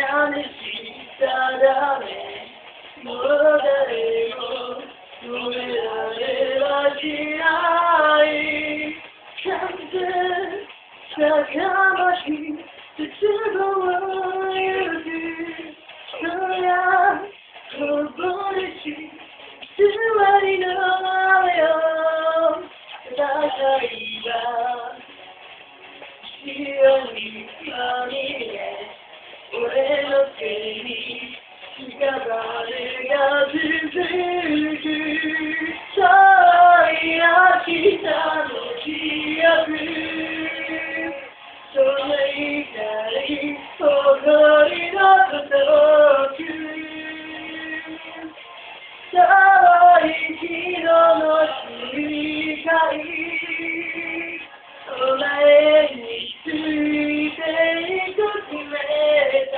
悲しさだねもう誰も止められはしない完全高まし絶望をゆくそりゃこぼれし座りのよ戦いは潮にまみれ俺の手に屍が続くそういや明日の記憶その怒り誇りのごとくそう息の深いお前についていく決めた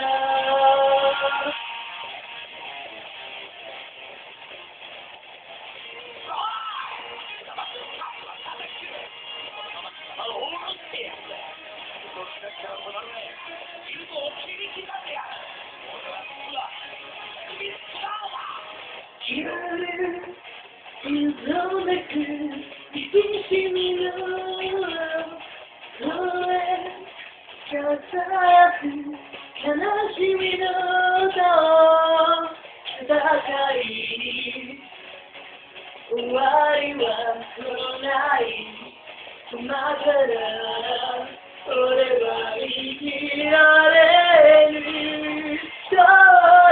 夜色めく憎しみの声さやく悲しみの歌戦いに終わりはない今から俺は生きられる遠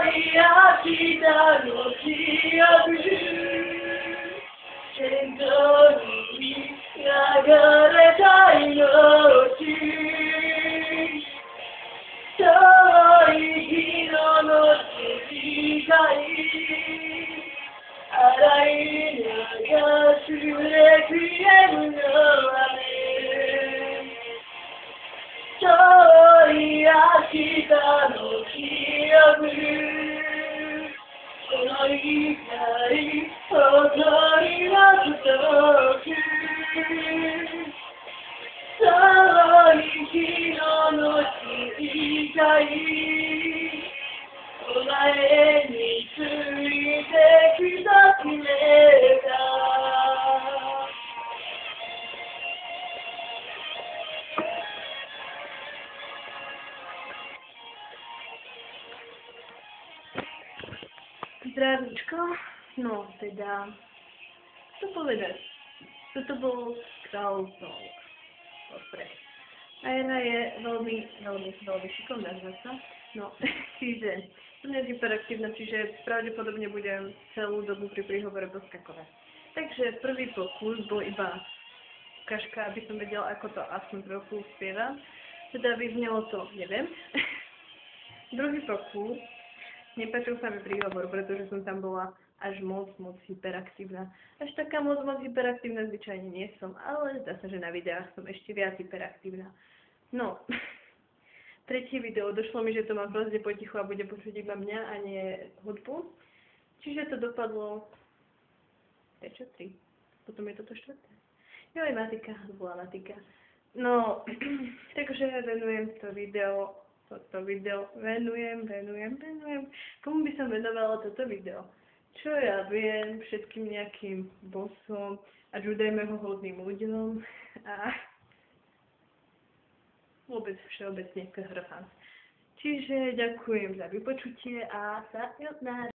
い明日の記憶先頭に流れた命遠い日の世界洗い流すレクイエムの雨遠い明日の記憶その怒り誇りのごとく遠い日の世界お前についてくと決めたZdravíčko, no teda, co povedať, toto bol Král Znovu, dobre. Aira je veľmi šikovná zasa, no, čiže som hyperaktívna, čiže pravdepodobne budem celú dobu pri príhovore poskakovať. Takže prvý pokus bol iba ukážka, aby som vedela, ako to aspoň trochu spievam, teda vyznelo to, neviem. Druhý pokus nepáčil sa mi príhovor, pretože som tam bola až moc hyperaktívna. Až taká moc hyperaktívna zvyčajne nie som, ale zdá sa, že na videách som ešte viac hyperaktívna. No, tretie video, došlo mi, že to mám proste potichu a bude počuť iba mňa a nie hudbu. Čiže to dopadlo 3. Potom je toto 4. Joj, matika, bola matika. No, takže venujem toto video venujem. Komu by som venovala toto video? Čo ja viem, všetkým nejakým bossom a dajme ho hodným ľuďom a vôbec všeobecne Čiže ďakujem za vypočutie a sayonara.